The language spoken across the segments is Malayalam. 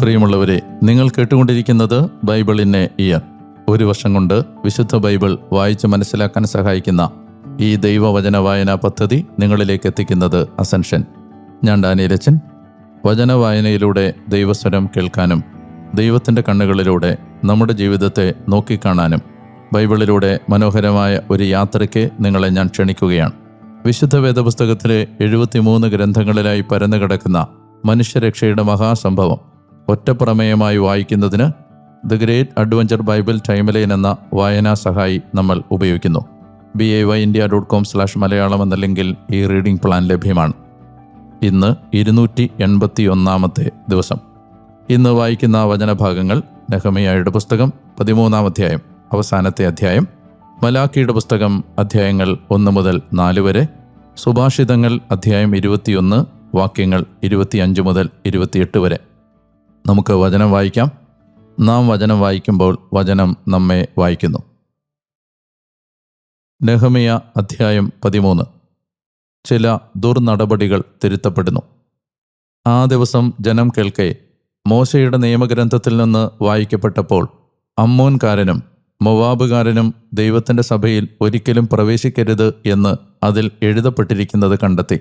പ്രിയമുള്ളവരെ, നിങ്ങൾ കേട്ടുകൊണ്ടിരിക്കുന്നത് ബൈബിൾ ഇൻ എ ഇയർ. ഒരു വർഷം കൊണ്ട് വിശുദ്ധ ബൈബിൾ വായിച്ച് മനസ്സിലാക്കാൻ സഹായിക്കുന്ന ഈ ദൈവവചന വായനാ പദ്ധതി നിങ്ങളിലേക്ക് എത്തിക്കുന്നത് അസൻഷൻ. ഞാൻ ഡാനിയലച്ചൻ. വചന വായനയിലൂടെ ദൈവസ്വരം കേൾക്കാനും ദൈവത്തിൻ്റെ കണ്ണുകളിലൂടെ നമ്മുടെ ജീവിതത്തെ നോക്കിക്കാണാനും ബൈബിളിലൂടെ മനോഹരമായ ഒരു യാത്രയ്ക്ക് നിങ്ങളെ ഞാൻ ക്ഷണിക്കുകയാണ്. വിശുദ്ധ വേദപുസ്തകത്തിലെ 73 ഗ്രന്ഥങ്ങളിലായി പരന്നു കിടക്കുന്ന മനുഷ്യരക്ഷയുടെ മഹാസംഭവം ഒറ്റപ്രമേയമായി വായിക്കുന്നതിന് the great adventure Bible timeline എന്ന വായനാ സഹായി നമ്മൾ ഉപയോഗിക്കുന്നു. BAYindia.com/മലയാളം എന്ന ലിങ്കിൽ ഈ റീഡിംഗ് പ്ലാൻ ലഭ്യമാണ്. ഇന്ന് 281 ദിവസം. ഇന്ന് വായിക്കുന്ന വചനഭാഗങ്ങൾ നെഹമ്യായുടെ പുസ്തകം 13-ാം അധ്യായം അവസാനത്തെ അധ്യായം, മലാക്കിയുടെ പുസ്തകം അധ്യായങ്ങൾ 1 മുതൽ 4 വരെ, സുഭാഷിതങ്ങൾ അധ്യായം 21 വാക്യങ്ങൾ 25 മുതൽ 28 വരെ. നമുക്ക് വചനം വായിക്കാം. നാം വചനം വായിക്കുമ്പോൾ വചനം നമ്മെ വായിക്കുന്നു. നെഹമ്യ അധ്യായം 13. ചില ദുർനടപടികൾ തിരുത്തപ്പെടുന്നു. ആ ദിവസം ജനം കേൾക്കെ മോശയുടെ നിയമഗ്രന്ഥത്തിൽ നിന്ന് വായിക്കപ്പെട്ടപ്പോൾ അമ്മോൻകാരനും മൊവാബുകാരനും ദൈവത്തിൻ്റെ സഭയിൽ ഒരിക്കലും പ്രവേശിക്കരുത് എന്ന് അതിൽ എഴുതപ്പെട്ടിരിക്കുന്നത് കണ്ടെത്തി.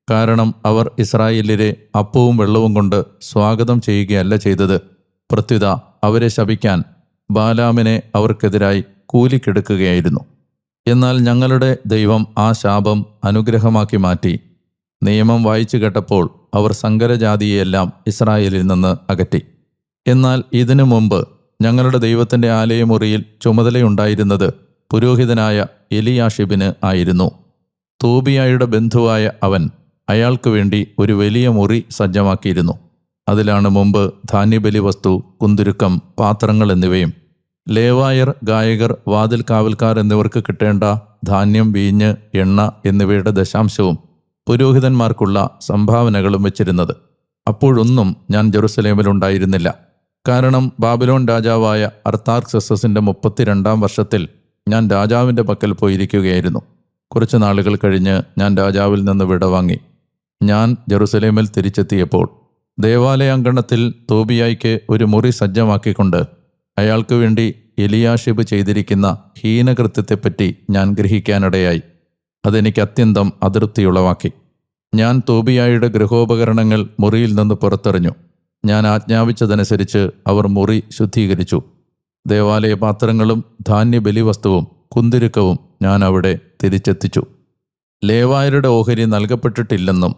കാരണം അവർ ഇസ്രായേലിലെ അപ്പവും വെള്ളവും കൊണ്ട് സ്വാഗതം ചെയ്യുകയല്ല ചെയ്തത്, പ്രത്യുത അവരെ ശപിക്കാൻ ബാലാമിനെ അവർക്കെതിരായി കൂലിക്കെടുക്കുകയായിരുന്നു. എന്നാൽ ഞങ്ങളുടെ ദൈവം ആ ശാപം അനുഗ്രഹമാക്കി മാറ്റി. നിയമം വായിച്ചു കേട്ടപ്പോൾ അവർ സങ്കരജാതിയെയെല്ലാം ഇസ്രായേലിൽ നിന്ന് അകറ്റി. എന്നാൽ ഇതിനു മുമ്പ് ഞങ്ങളുടെ ദൈവത്തിൻ്റെ ആലയമുറിയിൽ ചുമതലയുണ്ടായിരുന്നത് പുരോഹിതനായ എലിയാഷിബിന് ആയിരുന്നു. തോബിയായുടെ ബന്ധുവായ അവൻ അയാൾക്ക് വേണ്ടി ഒരു വലിയ മുറി സജ്ജമാക്കിയിരുന്നു. അതിലാണ് മുമ്പ് ധാന്യബലി വസ്തു, കുന്തുരുക്കം, പാത്രങ്ങൾ എന്നിവയും ലേവായർ, ഗായകർ, വാതിൽ കാവൽക്കാർ എന്നിവർക്ക് കിട്ടേണ്ട ധാന്യം, വീഞ്ഞ്, എണ്ണ എന്നിവയുടെ ദശാംശവും പുരോഹിതന്മാർക്കുള്ള സംഭാവനകളും വെച്ചിരുന്നത്. അപ്പോഴൊന്നും ഞാൻ ജെറുസലേമിലുണ്ടായിരുന്നില്ല. കാരണം ബാബിലോൺ രാജാവായ അർത്താർക്സസിൻ്റെ 32-ാം വർഷത്തിൽ ഞാൻ രാജാവിൻ്റെ പക്കൽ പോയിരിക്കുകയായിരുന്നു. കുറച്ച് നാളുകൾ കഴിഞ്ഞ് ഞാൻ രാജാവിൽ നിന്ന് വിടവാങ്ങി. ഞാൻ ജെറുസലേമിൽ തിരിച്ചെത്തിയപ്പോൾ ദേവാലയാങ്കണത്തിൽ തോബിയായ്ക്ക് ഒരു മുറി സജ്ജമാക്കിക്കൊണ്ട് അയാൾക്ക് വേണ്ടി എലിയാഷിബ് ചെയ്തിരിക്കുന്ന ഹീനകൃത്യത്തെപ്പറ്റി ഞാൻ ഗ്രഹിക്കാനിടയായി. അതെനിക്ക് അത്യന്തം അതൃപ്തിയുളവാക്കി. ഞാൻ തോബിയായുടെ ഗൃഹോപകരണങ്ങൾ മുറിയിൽ നിന്ന് പുറത്തെറിഞ്ഞു. ഞാൻ ആജ്ഞാപിച്ചതനുസരിച്ച് അവർ മുറി ശുദ്ധീകരിച്ചു. ദേവാലയ പാത്രങ്ങളും ധാന്യബലിവസ്തുവും കുന്തിരുക്കവും ഞാൻ അവിടെ തിരിച്ചെത്തിച്ചു. ലേവായരുടെ ഓഹരി നൽകപ്പെട്ടിട്ടില്ലെന്നും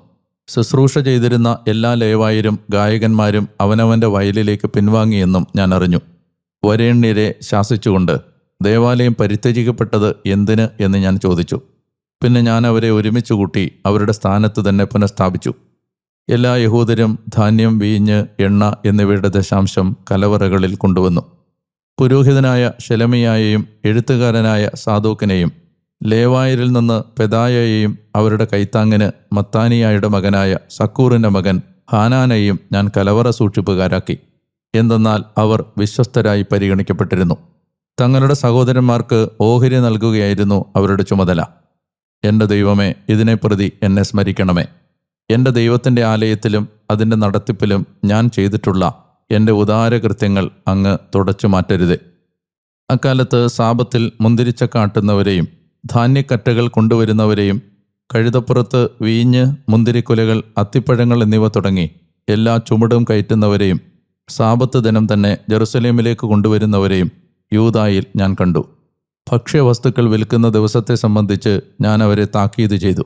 ശുശ്രൂഷ ചെയ്തിരുന്ന എല്ലാ ലേവായരും ഗായകന്മാരും അവനവൻ്റെ വയലിലേക്ക് പിൻവാങ്ങിയെന്നും ഞാൻ അറിഞ്ഞു. വരേണ്യരെ ശാസിച്ചുകൊണ്ട് ദേവാലയം പരിത്യജിക്കപ്പെട്ടത് എന്തിന് എന്ന് ഞാൻ ചോദിച്ചു. പിന്നെ ഞാൻ അവരെ ഒരുമിച്ച് കൂട്ടി അവരുടെ സ്ഥാനത്ത് തന്നെ പുനഃസ്ഥാപിച്ചു. എല്ലാ യഹൂദരും ധാന്യം, വീഞ്ഞ്, എണ്ണ എന്നിവയുടെ ദശാംശം കലവറകളിൽ കൊണ്ടുവന്നു. പുരോഹിതനായ ശെലമിയായെയും എഴുത്തുകാരനായ സാദോക്കിനെയും ലേവായരിൽ നിന്ന് പെദായയെയും അവരുടെ കൈത്താങ്ങിന് മത്താനിയായുടെ മകനായ സക്കൂറിൻ്റെ മകൻ ഹാനാനെയും ഞാൻ കലവറ സൂക്ഷിപ്പുകാരാക്കി. എന്തെന്നാൽ അവർ വിശ്വസ്തരായി പരിഗണിക്കപ്പെട്ടിരുന്നു. തങ്ങളുടെ സഹോദരന്മാർക്ക് ഓഹരി നൽകുകയായിരുന്നു അവരുടെ ചുമതല. എൻ്റെ ദൈവമേ, ഇതിനെ പ്രതി എന്നെ സ്മരിക്കണമേ. എൻ്റെ ദൈവത്തിൻ്റെ ആലയത്തിലും അതിൻ്റെ നടത്തിപ്പിലും ഞാൻ ചെയ്തിട്ടുള്ള എൻ്റെ ഉദാരകൃത്യങ്ങൾ അങ്ങ് തുടച്ചു മാറ്റരുതേ. അക്കാലത്ത് സാപത്തിൽ മുന്തിരിച്ചക്ക ആട്ടുന്നവരെയും ധാന്യക്കറ്റകൾ കൊണ്ടുവരുന്നവരെയും കഴുതപ്പുറത്ത് വീഞ്ഞ്, മുന്തിരിക്കുലകൾ, അത്തിപ്പഴങ്ങൾ എന്നിവ തുടങ്ങി എല്ലാ ചുമടും കയറ്റുന്നവരെയും സാപത്ത് ദിനം തന്നെ ജെറുസലേമിലേക്ക് കൊണ്ടുവരുന്നവരെയും യൂദായിൽ ഞാൻ കണ്ടു. ഭക്ഷ്യവസ്തുക്കൾ വിൽക്കുന്ന ദിവസത്തെ സംബന്ധിച്ച് ഞാൻ അവരെ താക്കീത് ചെയ്തു.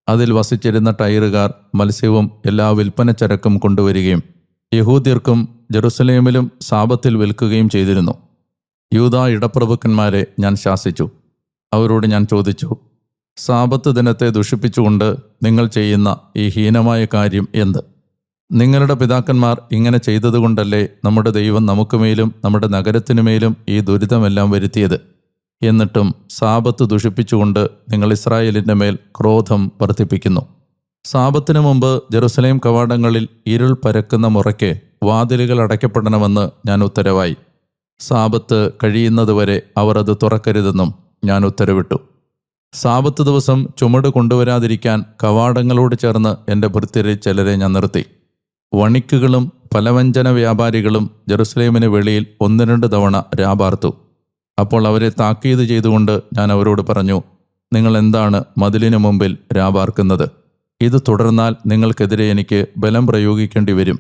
അതിൽ വസിച്ചിരുന്ന ടൈറുകാർ മത്സ്യവും എല്ലാ വിൽപ്പനച്ചരക്കും കൊണ്ടുവരികയും യഹൂദ്യർക്കും ജെറുസലേമിലും സാപത്തിൽ വിൽക്കുകയും ചെയ്തിരുന്നു. യൂദാ ഇടപ്രഭുക്കന്മാരെ ഞാൻ ശാസിച്ചു. അവരോട് ഞാൻ ചോദിച്ചു, സാപത്ത് ദിനത്തെ ദുഷിപ്പിച്ചുകൊണ്ട് നിങ്ങൾ ചെയ്യുന്ന ഈ ഹീനമായ കാര്യം എന്ത്? നിങ്ങളുടെ പിതാക്കന്മാർ ഇങ്ങനെ ചെയ്തതുകൊണ്ടല്ലേ നമ്മുടെ ദൈവം നമുക്കുമേലും നമ്മുടെ നഗരത്തിനുമേലും ഈ ദുരിതമെല്ലാം വരുത്തിയത്? എന്നിട്ടും സാപത്ത് ദുഷിപ്പിച്ചുകൊണ്ട് നിങ്ങൾ ഇസ്രായേലിൻ്റെ മേൽ ക്രോധം വർദ്ധിപ്പിക്കുന്നു. സാപത്തിനു മുമ്പ് ജെറുസലേം കവാടങ്ങളിൽ ഇരുൾ പരക്കുന്ന മുറയ്ക്ക് വാതിലുകൾ അടയ്ക്കപ്പെടണമെന്ന് ഞാൻ ഉത്തരവായി. സാപത്ത് കഴിയുന്നതുവരെ അവർ അത് തുറക്കരുതെന്നും ഞാൻ ഉത്തരവിട്ടു. സാപത്ത് ദിവസം ചുമട് കൊണ്ടുവരാതിരിക്കാൻ കവാടങ്ങളോട് ചേർന്ന് എൻ്റെ ഭൃത്യരിൽ ചിലരെ ഞാൻ നിർത്തി. വണിക്കുകളും ഫലവ്യഞ്ജന വ്യാപാരികളും ജെറുസലേമിന് വെളിയിൽ 1-2 തവണ രാപാർത്തു. അപ്പോൾ അവരെ താക്കീത് ചെയ്തുകൊണ്ട് ഞാൻ അവരോട് പറഞ്ഞു, നിങ്ങൾ എന്താണ് മതിലിനു മുമ്പിൽ രാപാർക്കുന്നത്? ഇത് തുടർന്നാൽ നിങ്ങൾക്കെതിരെ എനിക്ക് ബലം പ്രയോഗിക്കേണ്ടി വരും.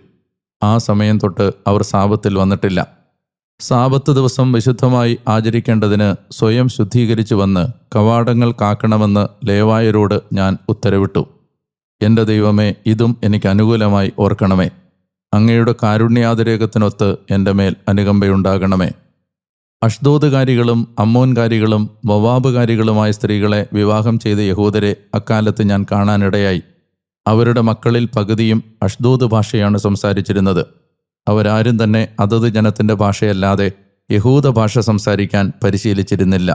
ആ സമയം തൊട്ട് അവർ സാബത്തിൽ വന്നിട്ടില്ല. സാബത്ത് ദിവസം വിശുദ്ധമായി ആചരിക്കേണ്ടതിന് സ്വയം ശുദ്ധീകരിച്ചു വന്ന് കവാടങ്ങൾ കാക്കണമെന്ന് ലേവായരോട് ഞാൻ ഉത്തരവിട്ടു. എൻ്റെ ദൈവമേ, ഇതും എനിക്ക് അനുകൂലമായി ഓർക്കണമേ. അങ്ങയുടെ കാരുണ്യാതിരേകത്തിനൊത്ത് എൻ്റെ മേൽ അനുകമ്പയുണ്ടാകണമേ. അഷ്ദോദുകാരികളും അമ്മോൻകാരികളും മൊവാബുകാരികളുമായ സ്ത്രീകളെ വിവാഹം ചെയ്ത യഹൂദരെ അക്കാലത്ത് ഞാൻ കാണാനിടയായി. അവരുടെ മക്കളിൽ പകുതിയും അഷ്ദോദ് ഭാഷയാണ് സംസാരിച്ചിരുന്നത്. അവരാരും തന്നെ അതത് ജനത്തിൻ്റെ ഭാഷയല്ലാതെ യഹൂദ ഭാഷ സംസാരിക്കാൻ പരിശീലിച്ചിരുന്നില്ല.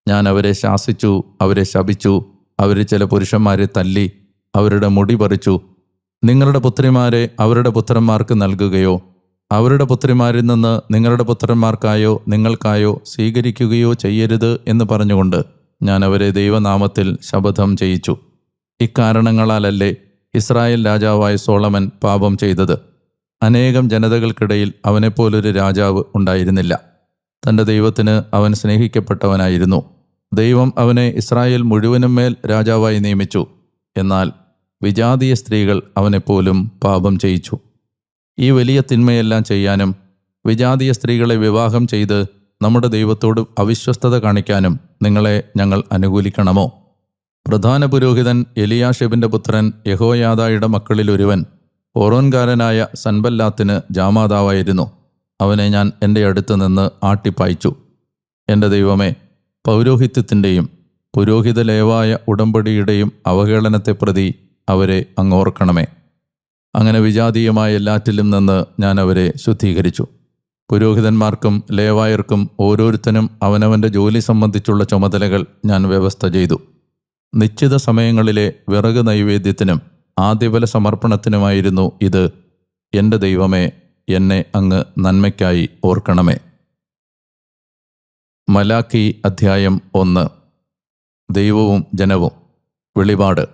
ഞാൻ അവരെ ശാസിച്ചു, അവരെ ശപിച്ചു. അവർ ചില പുരുഷന്മാരെ തല്ലി, അവരുടെ മുടി പറിച്ചു. നിങ്ങളുടെ പുത്രിമാരെ അവരുടെ പുത്രന്മാർക്ക് നൽകുകയോ അവരുടെ പുത്രിമാരിൽ നിന്ന് നിങ്ങളുടെ പുത്രന്മാർക്കായോ നിങ്ങൾക്കായോ സ്വീകരിക്കുകയോ ചെയ്യരുത് എന്ന് പറഞ്ഞുകൊണ്ട് ഞാൻ അവരെ ദൈവനാമത്തിൽ ശപഥം ചെയ്യിച്ചു. ഇക്കാരണങ്ങളാലല്ലേ ഇസ്രായേൽ രാജാവായ സോളമൻ പാപം ചെയ്തത്. അനേകം ജനതകൾക്കിടയിൽ അവനെപ്പോലൊരു രാജാവ് ഉണ്ടായിരുന്നില്ല. തൻ്റെ ദൈവത്തിന് അവൻ സ്നേഹിക്കപ്പെട്ടവനായിരുന്നു. ദൈവം അവനെ ഇസ്രായേൽ മുഴുവനും മേൽ രാജാവായി നിയമിച്ചു. എന്നാൽ വിജാതീയ സ്ത്രീകൾ അവനെപ്പോലും പാപം ചെയ്യിച്ചു. ഈ വലിയ തിന്മയെല്ലാം ചെയ്യാനും വിജാതീയ സ്ത്രീകളെ വിവാഹം ചെയ്ത് നമ്മുടെ ദൈവത്തോട് അവിശ്വസ്തത കാണിക്കാനും നിങ്ങളെ ഞങ്ങൾ അനുകൂലിക്കണമോ? പ്രധാന പുരോഹിതൻ എലിയാഷെബിൻ്റെ പുത്രൻ യഹോയാദായുടെ മക്കളിലൊരുവൻ ഓറോൻകാരനായ സൻബല്ലാത്തിന് ജാമാതാവായിരുന്നു. അവനെ ഞാൻ എൻ്റെ അടുത്ത് നിന്ന് ആട്ടിപ്പായിച്ചു. എൻ്റെ ദൈവമേ, പൗരോഹിത്യത്തിൻ്റെയും പുരോഹിത ലേവായ ഉടമ്പടിയുടെയും അവഹേളനത്തെ പ്രതി അവരെ അങ്ങോർക്കണമേ. അങ്ങനെ വിജാതീയമായ എല്ലാറ്റിലും നിന്ന് ഞാൻ അവരെ ശുദ്ധീകരിച്ചു. പുരോഹിതന്മാർക്കും ലേവായർക്കും ഓരോരുത്തനും അവനവൻ്റെ ജോലി സംബന്ധിച്ചുള്ള ചുമതലകൾ ഞാൻ വ്യവസ്ഥ ചെയ്തു. നിശ്ചിത സമയങ്ങളിലെ വിറക് നൈവേദ്യത്തിനും ആദ്യഫല സമർപ്പണത്തിനുമായിരുന്നു ഇത്. എൻ്റെ ദൈവമേ, എന്നെ അങ്ങ് നന്മയ്ക്കായി ഓർക്കണമേ. മലാക്കി അധ്യായം 1. ദൈവവും ജനവും. വെളിപാട്.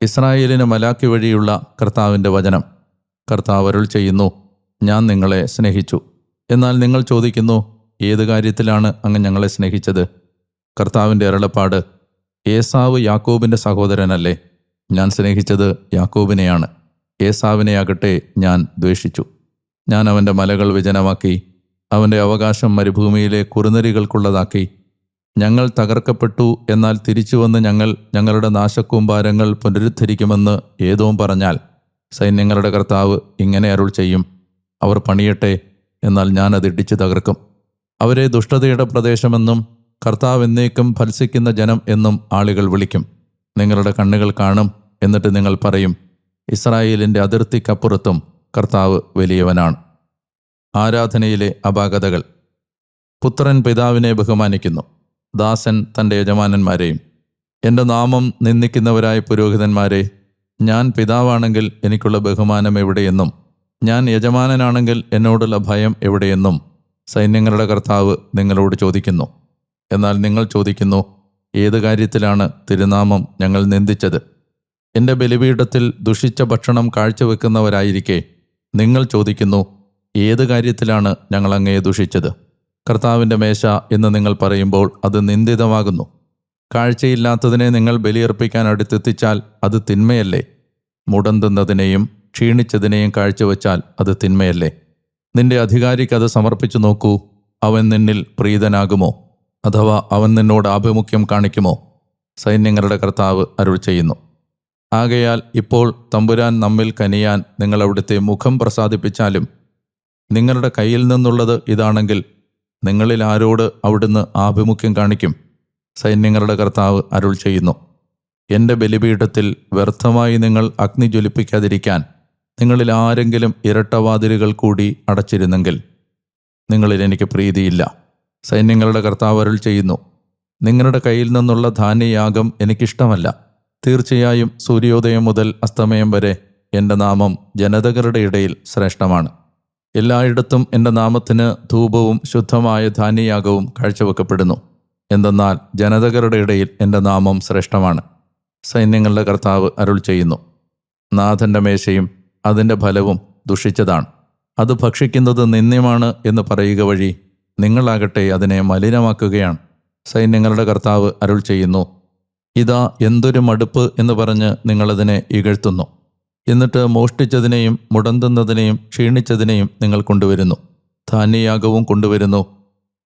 ഇസ്രായേലിന് മലാക്കി വഴിയുള്ള കർത്താവിൻ്റെ വചനം. കർത്താവ് അരുൾ ചെയ്യുന്നു, ഞാൻ നിങ്ങളെ സ്നേഹിച്ചു. എന്നാൽ നിങ്ങൾ ചോദിക്കുന്നു, ഏത് കാര്യത്തിലാണ് അങ്ങ് ഞങ്ങളെ സ്നേഹിച്ചത്? കർത്താവിൻ്റെ അരുളപ്പാട്, ഏസാവ് യാക്കോബിൻ്റെ സഹോദരനല്ലേ? ഞാൻ സ്നേഹിച്ചത് യാക്കോബിനെയാണ്. ഏസാവിനെയാകട്ടെ ഞാൻ ദ്വേഷിച്ചു. ഞാൻ അവൻ്റെ മലകൾ വിജനമാക്കി, അവൻ്റെ അവകാശം മരുഭൂമിയിലെ കുറുനരികൾക്കുള്ളതാക്കി. ഞങ്ങൾ തകർക്കപ്പെട്ടു, എന്നാൽ തിരിച്ചുവന്ന് ഞങ്ങളുടെ നാശക്കൂമ്പാരങ്ങൾ പുനരുദ്ധരിക്കുമെന്ന് ഏദോം പറഞ്ഞാൽ, സൈന്യങ്ങളുടെ കർത്താവ് ഇങ്ങനെ അരുൾ ചെയ്യും, അവർ പണിയട്ടെ, എന്നാൽ ഞാൻ അത് ഇടിച്ചു തകർക്കും. അവരെ ദുഷ്ടതയുടെ പ്രദേശമെന്നും കർത്താവ് എന്നേക്കും ഭത്സിക്കുന്ന ജനം എന്നും ആളുകൾ വിളിക്കും. നിങ്ങളുടെ കണ്ണുകൾ കാണും, എന്നിട്ട് നിങ്ങൾ പറയും, ഇസ്രായേലിൻ്റെ അതിർത്തിക്കപ്പുറത്തും കർത്താവ് വലിയവനാണ്. ആരാധനയിലെ അപാകതകൾ. പുത്രൻ പിതാവിനെ ബഹുമാനിക്കുന്നു, ദാസൻ തൻ്റെ യജമാനന്മാരെയും. എൻ്റെ നാമം നിന്ദിക്കുന്നവരായ പുരോഹിതന്മാരെ, ഞാൻ പിതാവാണെങ്കിൽ എനിക്കുള്ള ബഹുമാനം എവിടെയെന്നും ഞാൻ യജമാനനാണെങ്കിൽ എന്നോടുള്ള ഭയം എവിടെയെന്നും സൈന്യങ്ങളുടെ കർത്താവ് നിങ്ങളോട് ചോദിക്കുന്നു. എന്നാൽ നിങ്ങൾ ചോദിക്കുന്നു, ഏത് കാര്യത്തിലാണ് തിരുനാമം ഞങ്ങൾ നിന്ദിച്ചത്? എൻ്റെ ബലിപീഠത്തിൽ ദുഷിച്ച ഭക്ഷണം കാഴ്ചവെക്കുന്നവരായിരിക്കെ നിങ്ങൾ ചോദിക്കുന്നു, ഏത് കാര്യത്തിലാണ് ഞങ്ങൾ അങ്ങയെ ദുഷിച്ചത്? കർത്താവിൻ്റെ മേശ എന്ന് നിങ്ങൾ പറയുമ്പോൾ അത് നിന്ദിതമാകുന്നു. കാഴ്ചയില്ലാത്തതിനെ നിങ്ങൾ ബലിയർപ്പിക്കാൻ അടുത്തെത്തിച്ചാൽ അത് തിന്മയല്ലേ? മുടന്തുന്നതിനെയും ക്ഷീണിച്ചതിനെയും കാഴ്ചവെച്ചാൽ അത് തിന്മയല്ലേ? നിന്റെ അധികാരിക്ക് അത് സമർപ്പിച്ചു നോക്കൂ. അവൻ നിന്നിൽ പ്രീതനാകുമോ? അഥവാ അവൻ നിന്നോട് ആഭിമുഖ്യം കാണിക്കുമോ? സൈന്യങ്ങളുടെ കർത്താവ് അരുൾ ചെയ്യുന്നു. ആകയാൽ ഇപ്പോൾ തമ്പുരാൻ നമ്മിൽ കനിയാൻ നിങ്ങൾ അവിടുത്തെ മുഖം പ്രസാദിപ്പിച്ചാലും നിങ്ങളുടെ കയ്യിൽ നിന്നുള്ളത് ഇതാണെങ്കിൽ നിങ്ങളിൽ ആരോട് അവിടുന്ന് ആഭിമുഖ്യം കാണിക്കും? സൈന്യങ്ങളുടെ കർത്താവ് അരുൾ ചെയ്യുന്നു. എൻ്റെ ബലിപീഠത്തിൽ വ്യർത്ഥമായി നിങ്ങൾ അഗ്നി ജ്വലിപ്പിക്കാതിരിക്കാൻ നിങ്ങളിൽ ആരെങ്കിലും ഇരട്ടവാതിലുകൾ കൂടി അടച്ചിരുന്നെങ്കിൽ നിങ്ങളിൽ എനിക്ക് പ്രീതിയില്ല. സൈന്യങ്ങളുടെ കർത്താവ് അരുൾ ചെയ്യുന്നു. നിങ്ങളുടെ കയ്യിൽ നിന്നുള്ള ധാന്യയാഗം എനിക്കിഷ്ടമല്ല. തീർച്ചയായും സൂര്യോദയം മുതൽ അസ്തമയം വരെ എൻ്റെ നാമം ജനതകളുടെ ഇടയിൽ ശ്രേഷ്ഠമാണ്. എല്ലായിടത്തും എൻ്റെ നാമത്തിന് ധൂപവും ശുദ്ധമായ ധാന്യയാഗവും കാഴ്ചവെക്കപ്പെടുന്നു. എന്തെന്നാൽ ജനതകളുടെ ഇടയിൽ എൻ്റെ നാമം ശ്രേഷ്ഠമാണ്. സൈന്യങ്ങളുടെ കർത്താവ് അരുൾ ചെയ്യുന്നു. നാഥൻ്റെ മേശയും അതിൻ്റെ ഫലവും ദുഷിച്ചതാണ്. അത് ഭക്ഷിക്കുന്നത് നിന്ദ്യമാണ് എന്ന് പറയുക വഴി നിങ്ങളാകട്ടെ അതിനെ മലിനമാക്കുകയാണ്. സൈന്യങ്ങളുടെ കർത്താവ് അരുൾ ചെയ്യുന്നു, ഇതാ എന്തൊരു മടുപ്പ് എന്ന് പറഞ്ഞ് നിങ്ങളതിനെ ഇകഴ്ത്തുന്നു. എന്നിട്ട് മോഷ്ടിച്ചതിനെയും മുടന്തുന്നതിനെയും ക്ഷീണിച്ചതിനെയും നിങ്ങൾ കൊണ്ടുവരുന്നു, ധാന്യയാഗവും കൊണ്ടുവരുന്നു.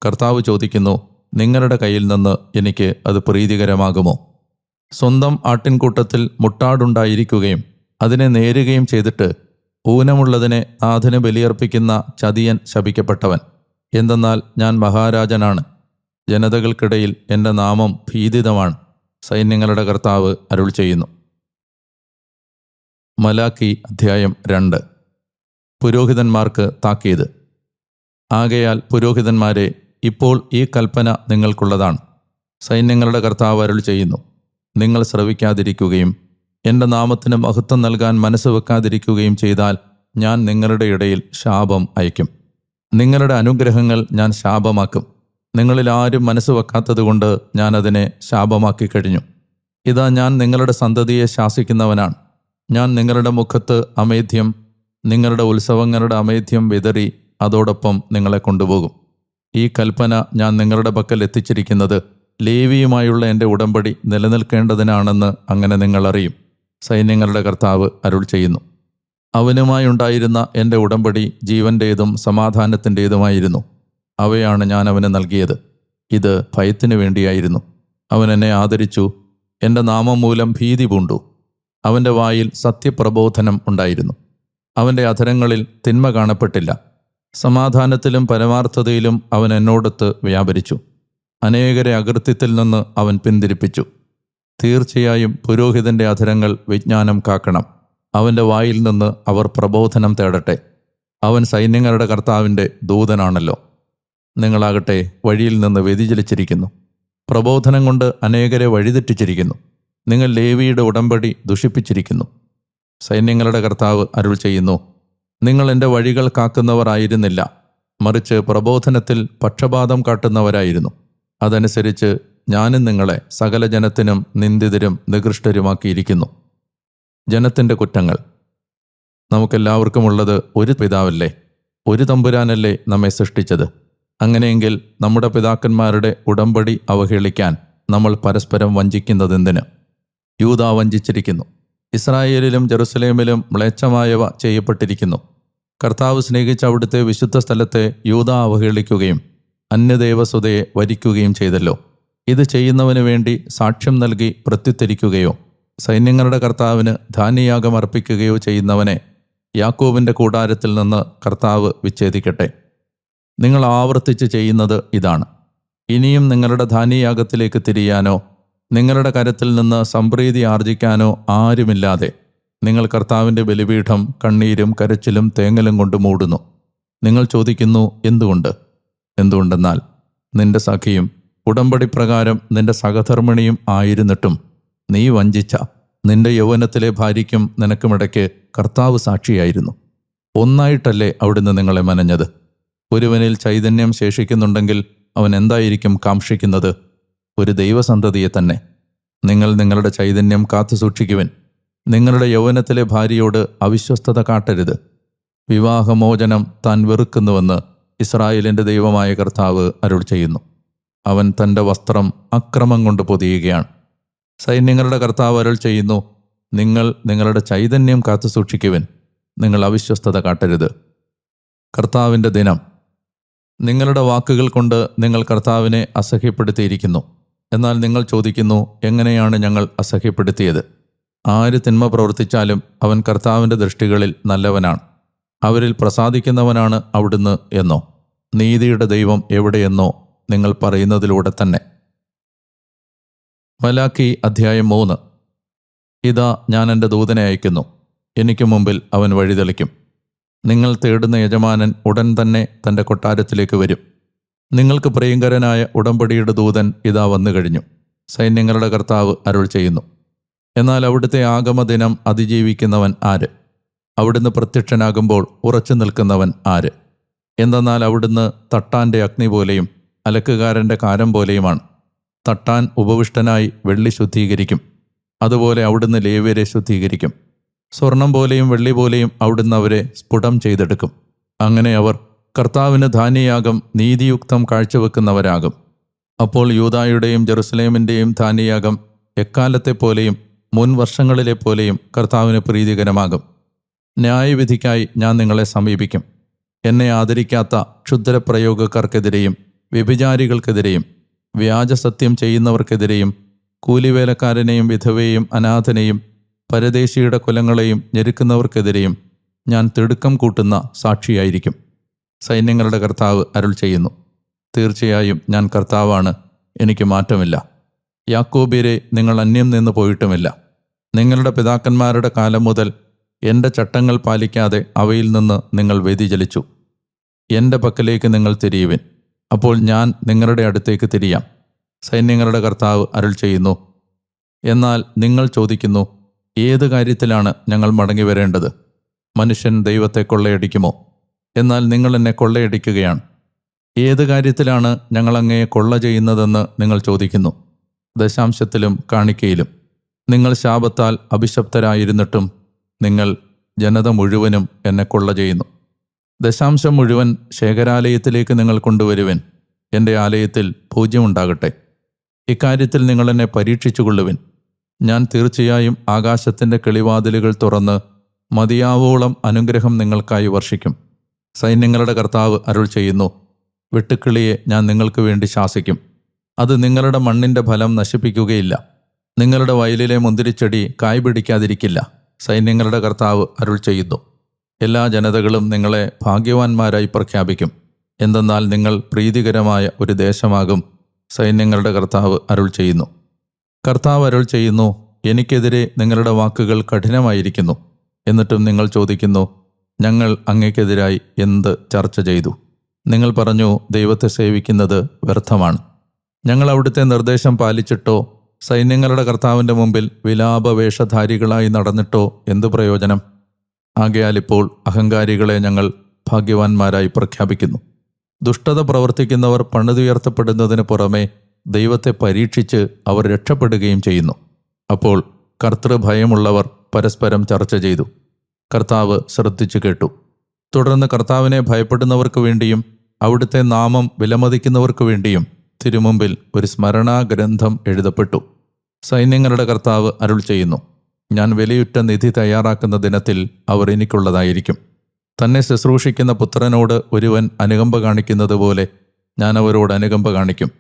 കർത്താവ് ചോദിക്കുന്നു, നിങ്ങളുടെ കയ്യിൽ നിന്ന് എനിക്ക് അത് പ്രീതികരമാകുമോ? സ്വന്തം ആട്ടിൻകൂട്ടത്തിൽ മുട്ടാടുണ്ടായിരിക്കുകയും അതിനെ നേരുകയും ചെയ്തിട്ട് ഊനമുള്ളതിനെ നാഥന് ബലിയർപ്പിക്കുന്ന ചതിയൻ ശപിക്കപ്പെട്ടവൻ. എന്തെന്നാൽ ഞാൻ മഹാരാജനാണ്, ജനതകൾക്കിടയിൽ എൻ്റെ നാമം ഭീതിതമാണ്. സൈന്യങ്ങളുടെ കർത്താവ് അരുൾ ചെയ്യുന്നു. മലാക്കി അധ്യായം 2. പുരോഹിതന്മാർക്ക് താക്കീത്. ആകയാൽ പുരോഹിതന്മാരെ, ഇപ്പോൾ ഈ കൽപ്പന നിങ്ങൾക്കുള്ളതാണ്. സൈന്യങ്ങളുടെ കർത്താവ് അരുൾ ചെയ്യുന്നു, നിങ്ങൾ ശ്രവിക്കാതിരിക്കുകയും എൻ്റെ നാമത്തിന് മഹത്വം നൽകാൻ മനസ്സ് വെക്കാതിരിക്കുകയും ചെയ്താൽ ഞാൻ നിങ്ങളുടെ ഇടയിൽ ശാപം അയക്കും. നിങ്ങളുടെ അനുഗ്രഹങ്ങൾ ഞാൻ ശാപമാക്കും. നിങ്ങളിൽ ആരും മനസ്സ് വെക്കാത്തതുകൊണ്ട് ഞാൻ അതിനെ ശാപമാക്കി കഴിഞ്ഞു. ഇതാ ഞാൻ നിങ്ങളുടെ സന്തതിയെ ശാസിക്കുന്നവനാണ്. ഞാൻ നിങ്ങളുടെ മുഖത്ത് അമേദ്ധ്യം, നിങ്ങളുടെ ഉത്സവങ്ങളുടെ അമേദ്ധ്യം വിതറി അതോടൊപ്പം നിങ്ങളെ കൊണ്ടുപോകും. ഈ കൽപ്പന ഞാൻ നിങ്ങളുടെ പക്കൽ എത്തിച്ചിരിക്കുന്നത് ലേവിയുമായുള്ള എൻ്റെ ഉടമ്പടി നിലനിൽക്കേണ്ടതിനാണെന്ന് അങ്ങനെ നിങ്ങൾ അറിയും. സൈന്യങ്ങളുടെ കർത്താവ് അരുൾ ചെയ്യുന്നു. അവനുമായുണ്ടായിരുന്ന എൻ്റെ ഉടമ്പടി ജീവൻ്റേതും സമാധാനത്തിൻ്റേതുമായിരുന്നു. അവയാണ് ഞാൻ അവന് നൽകിയത്. ഇത് ഭയത്തിനു വേണ്ടിയായിരുന്നു. അവൻ എന്നെ ആദരിച്ചു, എൻ്റെ നാമം മൂലം ഭീതി പൂണ്ടു. അവൻ്റെ വായിൽ സത്യപ്രബോധനം ഉണ്ടായിരുന്നു. അവൻ്റെ അധരങ്ങളിൽ തിന്മ കാണപ്പെട്ടില്ല. സമാധാനത്തിലും പരമാർത്ഥതയിലും അവൻ എന്നോടൊത്ത് വ്യാപരിച്ചു. അനേകരെ അകൃത്യത്തിൽ നിന്ന് അവൻ പിന്തിരിപ്പിച്ചു. തീർച്ചയായും പുരോഹിതൻ്റെ അധരങ്ങൾ വിജ്ഞാനം കാക്കണം. അവൻ്റെ വായിൽ നിന്ന് അവർ പ്രബോധനം തേടട്ടെ. അവൻ സൈന്യങ്ങളുടെ കർത്താവിൻ്റെ ദൂതനാണല്ലോ. നിങ്ങളാകട്ടെ വഴിയിൽ നിന്ന് വ്യതിചലിച്ചിരിക്കുന്നു. പ്രബോധനം കൊണ്ട് അനേകരെ വഴിതെറ്റിച്ചിരിക്കുന്നു. നിങ്ങൾ ലേവിയുടെ ഉടമ്പടി ദുഷിപ്പിച്ചിരിക്കുന്നു. സൈന്യങ്ങളുടെ കർത്താവ് അരുൾ ചെയ്യുന്നു, നിങ്ങൾ എൻ്റെ വഴികൾ കാക്കുന്നവർ ആയിരുന്നില്ല, മറിച്ച് പ്രബോധനത്തിൽ പക്ഷപാതം കാട്ടുന്നവരായിരുന്നു. അതനുസരിച്ച് ഞാനും നിങ്ങളെ സകല ജനത്തിനും നിന്ദിതരും നികൃഷ്ടരുമാക്കിയിരിക്കുന്നു. ജനത്തിൻ്റെ കുറ്റങ്ങൾ. നമുക്കെല്ലാവർക്കുമുള്ളത് ഒരു പിതാവല്ലേ, ഒരു തമ്പുരാനല്ലേ നമ്മെ സൃഷ്ടിച്ചത്. അങ്ങനെയെങ്കിൽ നമ്മുടെ പിതാക്കന്മാരുടെ ഉടമ്പടി അവഹേളിക്കാൻ നമ്മൾ പരസ്പരം വഞ്ചിക്കുന്നതെന്തിന്? യൂദ വഞ്ചിച്ചിരിക്കുന്നു. ഇസ്രായേലിലും ജെറുസലേമിലും മ്ലേച്ഛമായവ ചെയ്യപ്പെട്ടിരിക്കുന്നു. കർത്താവ് സ്നേഹിച്ച അവിടുത്തെ വിശുദ്ധ സ്ഥലത്തെ യൂദ അവഹേളിക്കുകയും അന്യദേവസുതയെ വരിക്കുകയും ചെയ്തല്ലോ. ഇത് ചെയ്യുന്നവന് വേണ്ടി സാക്ഷ്യം നൽകി പ്രത്യുത്തരിക്കുകയോ സൈന്യങ്ങളുടെ കർത്താവിന് ധാന്യയാഗം അർപ്പിക്കുകയോ ചെയ്യുന്നവനെ യാക്കോബിൻ്റെ കൂടാരത്തിൽ നിന്ന് കർത്താവ് വിച്ഛേദിക്കട്ടെ. നിങ്ങൾ ആവർത്തിച്ച് ചെയ്യുന്നത് ഇതാണ്. ഇനിയും നിങ്ങളുടെ ധാന്യയാഗത്തിലേക്ക് തിരിയാനോ നിങ്ങളുടെ കരത്തിൽ നിന്ന് സംപ്രീതി ആർജിക്കാനോ ആരുമില്ലാതെ നിങ്ങൾ കർത്താവിൻ്റെ ബലിപീഠം കണ്ണീരും കരച്ചിലും തേങ്ങലും കൊണ്ട് മൂടുന്നു. നിങ്ങൾ ചോദിക്കുന്നു, എന്തുകൊണ്ടെന്നാൽ നിന്റെ സഖിയും ഉടമ്പടി പ്രകാരം നിന്റെ സഹധർമ്മിണിയും ആയിരുന്നിട്ടും നീ വഞ്ചിച്ച നിന്റെ യൗവനത്തിലെ ഭാര്യയ്ക്കും നിനക്കുമിടയ്ക്ക് കർത്താവ് സാക്ഷിയായിരുന്നു. ഒന്നായിട്ടല്ലേ അവിടുന്ന് നിങ്ങളെ മനഞ്ഞത്? ഒരുവനിൽ ചൈതന്യം ശേഷിക്കുന്നുണ്ടെങ്കിൽ അവൻ എന്തായിരിക്കും കാക്ഷിക്കുന്നത്? ഒരു ദൈവസന്തതിയെ തന്നെ. നിങ്ങൾ നിങ്ങളുടെ ചൈതന്യം കാത്തുസൂക്ഷിക്കുവിൻ. നിങ്ങളുടെ യൗവനത്തിലെ ഭാര്യയോട് അവിശ്വസ്തത കാട്ടരുത്. വിവാഹമോചനം താൻ വെറുക്കുന്നുവെന്ന് ഇസ്രായേലിൻ്റെ ദൈവമായ കർത്താവ് അരുൾ ചെയ്യുന്നു. അവൻ തൻ്റെ വസ്ത്രം അക്രമം കൊണ്ട് പൊതിയുകയാണ്. സൈന്യങ്ങളുടെ കർത്താവ് അരുൾ ചെയ്യുന്നു, നിങ്ങൾ നിങ്ങളുടെ ചൈതന്യം കാത്തുസൂക്ഷിക്കുവിൻ. നിങ്ങൾ അവിശ്വസ്തത കാട്ടരുത്. കർത്താവിൻ്റെ ദിനം. നിങ്ങളുടെ വാക്കുകൾ കൊണ്ട് നിങ്ങൾ കർത്താവിനെ അസഹ്യപ്പെടുത്തിയിരിക്കുന്നു. എന്നാൽ നിങ്ങൾ ചോദിക്കുന്നു, എങ്ങനെയാണ് ഞങ്ങൾ അസഹ്യപ്പെടുത്തിയത്? ആര് തിന്മ പ്രവർത്തിച്ചാലും അവൻ കർത്താവിൻ്റെ ദൃഷ്ടികളിൽ നല്ലവനാണ്, അവരിൽ പ്രസാദിക്കുന്നവനാണ് അവിടുന്ന് എന്നോ, നീതിയുടെ ദൈവം എവിടെയെന്നോ നിങ്ങൾ പറയുന്നതിലൂടെ തന്നെ. മലാക്കി അധ്യായം 3. ഇതാ ഞാൻ എൻ്റെ ദൂതനെ അയക്കുന്നു, എനിക്ക് മുമ്പിൽ അവൻ വഴിതെളിക്കും. നിങ്ങൾ തേടുന്ന യജമാനൻ ഉടൻ തന്നെ തൻ്റെ കൊട്ടാരത്തിലേക്ക് വരും. നിങ്ങൾക്ക് പ്രിയങ്കരനായ ഉടമ്പടിയുടെ ദൂതൻ ഇതാ വന്നു കഴിഞ്ഞു. സൈന്യങ്ങളുടെ കർത്താവ് അരുൾ ചെയ്യുന്നു. എന്നാൽ അവിടുത്തെ ആഗമദിനം അതിജീവിക്കുന്നവൻ ആര്? അവിടുന്ന് പ്രത്യക്ഷനാകുമ്പോൾ ഉറച്ചു നിൽക്കുന്നവൻ ആര്? എന്തെന്നാൽ അവിടുന്ന് തട്ടാൻ്റെ അഗ്നി പോലെയും അലക്കുകാരൻ്റെ കാരം പോലെയുമാണ്. തട്ടാൻ ഉപവിഷ്ടനായി വെള്ളി ശുദ്ധീകരിക്കും, അതുപോലെ അവിടുന്ന് ലേവ്യരെ ശുദ്ധീകരിക്കും. സ്വർണം പോലെയും വെള്ളി പോലെയും അവിടുന്ന് അവരെ സ്ഫുടം ചെയ്തെടുക്കും. അങ്ങനെ അവർ കർത്താവിന് ധാന്യയാഗം നീതിയുക്തം കാഴ്ചവെക്കുന്നവരാകും. അപ്പോൾ യൂദായുടെയും ജെറുസലേമിൻ്റെയും ധാന്യയാഗം എക്കാലത്തെപ്പോലെയും മുൻ വർഷങ്ങളിലെ പോലെയും കർത്താവിന് പ്രീതികരമാകും. ന്യായവിധിക്കായി ഞാൻ നിങ്ങളെ സമീപിക്കും. എന്നെ ആദരിക്കാത്ത ക്ഷുദ്രപ്രയോഗക്കാർക്കെതിരെയും വ്യഭിചാരികൾക്കെതിരെയും വ്യാജസത്യം ചെയ്യുന്നവർക്കെതിരെയും കൂലിവേലക്കാരനെയും വിധവയെയും അനാഥനെയും പരദേശിയുടെ കുലങ്ങളെയും ഞെരുക്കുന്നവർക്കെതിരെയും ഞാൻ തിടുക്കം കൂട്ടുന്ന സാക്ഷിയായിരിക്കും. സൈന്യങ്ങളുടെ കർത്താവ് അരുൾ ചെയ്യുന്നു. തീർച്ചയായും ഞാൻ കർത്താവാണ്, എനിക്ക് മാറ്റമില്ല. യാക്കോബ്യരെ, നിങ്ങൾ അന്യം നിന്ന് പോയിട്ടുമില്ല. നിങ്ങളുടെ പിതാക്കന്മാരുടെ കാലം മുതൽ എൻ്റെ ചട്ടങ്ങൾ പാലിക്കാതെ അവയിൽ നിന്ന് നിങ്ങൾ വ്യതിചലിച്ചു. എൻ്റെ പക്കലേക്ക് നിങ്ങൾ തിരിയുവിൻ, അപ്പോൾ ഞാൻ നിങ്ങളുടെ അടുത്തേക്ക് തിരിയാം. സൈന്യങ്ങളുടെ കർത്താവ് അരുൾ ചെയ്യുന്നു. എന്നാൽ നിങ്ങൾ ചോദിക്കുന്നു, ഏത് കാര്യത്തിലാണ് ഞങ്ങൾ മടങ്ങി വരേണ്ടത്? മനുഷ്യൻ ദൈവത്തെ കൊള്ളയടിക്കുമോ? എന്നാൽ നിങ്ങൾ എന്നെ കൊള്ളയടിക്കുകയാണ്. ഏത് കാര്യത്തിലാണ് ഞങ്ങൾ അങ്ങയെ കൊള്ള ചെയ്യുന്നതെന്ന് നിങ്ങൾ ചോദിക്കുന്നു. ദശാംശത്തിലും കാണിക്കയിലും. നിങ്ങൾ ശാപത്താൽ അഭിശപ്തരായിരുന്നിട്ടും നിങ്ങൾ ജനത മുഴുവനും എന്നെ കൊള്ള ചെയ്യുന്നു. ദശാംശം മുഴുവൻ ശേഖരാലയത്തിലേക്ക് നിങ്ങൾ കൊണ്ടുവരുവിൻ. എൻ്റെ ആലയത്തിൽ പൂജ്യമുണ്ടാകട്ടെ. ഇക്കാര്യത്തിൽ നിങ്ങൾ എന്നെ പരീക്ഷിച്ചുകൊള്ളുവിൻ. ഞാൻ തീർച്ചയായും ആകാശത്തിൻ്റെ കിളിവാതിലുകൾ തുറന്ന് മതിയാവോളം അനുഗ്രഹം നിങ്ങൾക്കായി വർഷിക്കും. സൈന്യങ്ങളുടെ കർത്താവ് അരുൾ ചെയ്യുന്നു. വെട്ടുക്കിളിയെ ഞാൻ നിങ്ങൾക്ക് വേണ്ടി ശാസിക്കും. അത് നിങ്ങളുടെ മണ്ണിൻ്റെ ഫലം നശിപ്പിക്കുകയില്ല. നിങ്ങളുടെ വയലിലെ മുന്തിരിച്ചെടി കായ് പിടിക്കാതിരിക്കില്ല. സൈന്യങ്ങളുടെ കർത്താവ് അരുൾ ചെയ്യുന്നു. എല്ലാ ജനതകളും നിങ്ങളെ ഭാഗ്യവാന്മാരായി പ്രഖ്യാപിക്കും. എന്തെന്നാൽ നിങ്ങൾ പ്രീതികരമായ ഒരു ദേശമാകും. സൈന്യങ്ങളുടെ കർത്താവ് അരുൾ ചെയ്യുന്നു. കർത്താവ് അരുൾ ചെയ്യുന്നു, എനിക്കെതിരെ നിങ്ങളുടെ വാക്കുകൾ കഠിനമായിരിക്കുന്നു. എന്നിട്ടും നിങ്ങൾ ചോദിക്കുന്നു, ഞങ്ങൾ അങ്ങേക്കെതിരായി എന്ത് ചർച്ച ചെയ്തു? നിങ്ങൾ പറഞ്ഞു, ദൈവത്തെ സേവിക്കുന്നത് വ്യർത്ഥമാണ്. ഞങ്ങൾ അവിടുത്തെ നിർദ്ദേശം പാലിച്ചിട്ടോ സൈന്യങ്ങളുടെ കർത്താവിൻ്റെ മുമ്പിൽ വിലാപവേഷധാരികളായി നടന്നിട്ടോ എന്തു പ്രയോജനം? ആകയാൽ ഇപ്പോൾ അഹങ്കാരികളെ ഞങ്ങൾ ഭാഗ്യവാന്മാരായി പ്രഖ്യാപിക്കുന്നു. ദുഷ്ടത പ്രവർത്തിക്കുന്നവർ പണിതുയർത്തപ്പെടുന്നതിന് പുറമെ ദൈവത്തെ പരീക്ഷിച്ച് അവർ രക്ഷപ്പെടുകയും ചെയ്യുന്നു. അപ്പോൾ കർത്തൃഭയമുള്ളവർ പരസ്പരം ചർച്ച ചെയ്തു. കർത്താവ് ശ്രദ്ധിച്ചു കേട്ടു. തുടർന്ന് കർത്താവിനെ ഭയപ്പെടുന്നവർക്ക് വേണ്ടിയും അവിടുത്തെ നാമം വിലമതിക്കുന്നവർക്ക് വേണ്ടിയും തിരുമുമ്പിൽ ഒരു സ്മരണാഗ്രന്ഥം എഴുതപ്പെട്ടു. സൈന്യങ്ങളുടെ കർത്താവ് അരുൾ ചെയ്യുന്നു. ഞാൻ വിലയുറ്റ നിധി തയ്യാറാക്കുന്ന ദിനത്തിൽ അവർ എനിക്കുള്ളതായിരിക്കും. തന്നെ ശുശ്രൂഷിക്കുന്ന പുത്രനോട് ഒരുവൻ അനുകമ്പ കാണിക്കുന്നത് പോലെ ഞാൻ അവരോട് അനുകമ്പ കാണിക്കും.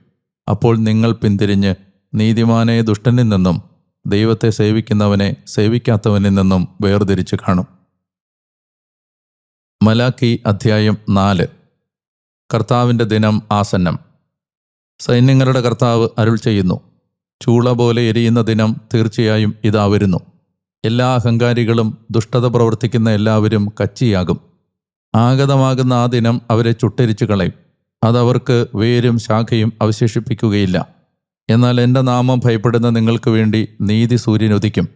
അപ്പോൾ നിങ്ങൾ പിന്തിരിഞ്ഞ് നീതിമാനെ ദുഷ്ടനിൽ നിന്നും ദൈവത്തെ സേവിക്കുന്നവനെ സേവിക്കാത്തവനിൽ നിന്നും വേർതിരിച്ച് കാണും. മലാക്കി അധ്യായം 4. കർത്താവിൻ്റെ ദിനം ആസന്നം. സൈന്യങ്ങളുടെ കർത്താവ് അരുൾ ചെയ്യുന്നു. ചൂള പോലെ എരിയുന്ന ദിനം തീർച്ചയായും ഇതാ വരുന്നു. എല്ലാ അഹങ്കാരികളും ദുഷ്ടത പ്രവർത്തിക്കുന്ന എല്ലാവരും കച്ചിയാകും. ആഗതമാകുന്ന ആ ദിനം അവരെ ചുട്ടരിച്ചു കളയും. അതവർക്ക് വേരും ശാഖയും അവശേഷിപ്പിക്കുകയില്ല. എന്നാൽ എൻ്റെ നാമം ഭയപ്പെടുന്ന നിങ്ങൾക്ക് വേണ്ടി നീതി സൂര്യൻ ഉദിക്കും.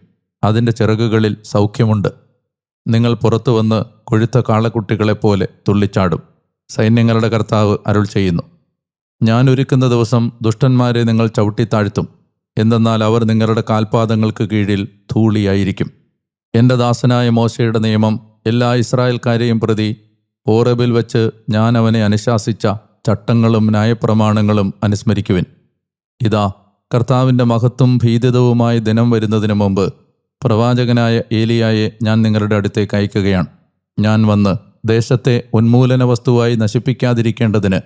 അതിൻ്റെ ചിറകുകളിൽ സൗഖ്യമുണ്ട്. നിങ്ങൾ പുറത്തു വന്ന് കൊഴുത്ത കാളക്കുട്ടികളെപ്പോലെ തുള്ളിച്ചാടും. സൈന്യങ്ങളുടെ കർത്താവ് അരുൾ ചെയ്യുന്നു. ഞാൻ ഒരുക്കുന്ന ദിവസം ദുഷ്ടന്മാരെ നിങ്ങൾ ചവിട്ടിത്താഴ്ത്തും. എന്തെന്നാൽ അവർ നിങ്ങളുടെ കാൽപാദങ്ങൾക്ക് കീഴിൽ ധൂളിയായിരിക്കും. എൻ്റെ ദാസനായ മോശയുടെ നിയമം എല്ലാ ഇസ്രായേൽക്കാരെയും പ്രതി ഹോറേബിൽ വച്ച് ഞാൻ അവനെ അനുശാസിച്ച ചട്ടങ്ങളും ന്യായപ്രമാണങ്ങളും അനുസ്മരിക്കുവിൻ. ഇതാ, കർത്താവിൻ്റെ മഹത്വം ഭീതിതവുമായ ദിനം വരുന്നതിന് മുമ്പ് പ്രവാചകനായ ഏലിയായെ ഞാൻ നിങ്ങളുടെ അടുത്തേക്ക് അയക്കുകയാണ്. ഞാൻ വന്ന് ദേശത്തെ ഉന്മൂലന വസ്തുവായി നശിപ്പിക്കാതിരിക്കേണ്ടതിന്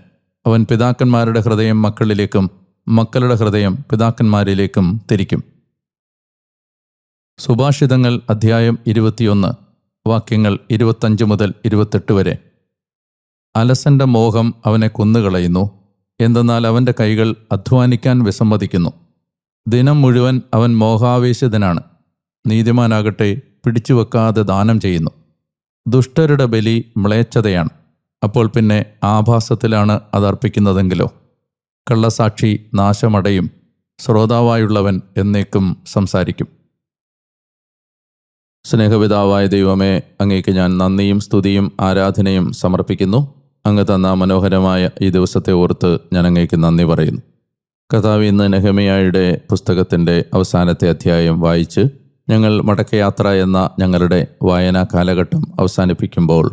അവൻ പിതാക്കന്മാരുടെ ഹൃദയം മക്കളിലേക്കും മക്കളുടെ ഹൃദയം പിതാക്കന്മാരിലേക്കും തിരിക്കും. സുഭാഷിതങ്ങൾ അധ്യായം 21, വാക്യങ്ങൾ 25 മുതൽ 28 വരെ. അലസന്റെ മോഹം അവനെ കൊന്നുകളയുന്നു. എന്തെന്നാൽ അവൻ്റെ കൈകൾ അധ്വാനിക്കാൻ വിസമ്മതിക്കുന്നു. ദിനം മുഴുവൻ അവൻ മോഹാവേശിതനാണ്. നീതിമാനാകട്ടെ പിടിച്ചുവെക്കാതെ ദാനം ചെയ്യുന്നു. ദുഷ്ടരുടെ ബലി മ്ലേച്ഛതയാണ്. അപ്പോൾ പിന്നെ ആഭാസത്തിലാണ് അതർപ്പിക്കുന്നതെങ്കിലോ? കള്ളസാക്ഷി നാശമടയും. ശ്രോതാവായുള്ളവൻ എന്നേക്കും സംസാരിക്കും. സ്നേഹപിതാവായ ദൈവമേ, അങ്ങേക്ക് ഞാൻ നന്ദിയും സ്തുതിയും ആരാധനയും സമർപ്പിക്കുന്നു. അങ്ങ് തന്ന മനോഹരമായ ഈ ദിവസത്തെ ഓർത്ത് ഞാൻ അങ്ങേക്ക് നന്ദി പറയുന്നു. കർത്താവ്, ഇന്ന് നെഹെമ്യായുടെ പുസ്തകത്തിൻ്റെ അവസാനത്തെ അധ്യായം വായിച്ച് ഞങ്ങൾ മടക്കയാത്ര എന്ന ഞങ്ങളുടെ വായനാ കാലഘട്ടം അവസാനിപ്പിക്കുമ്പോൾ,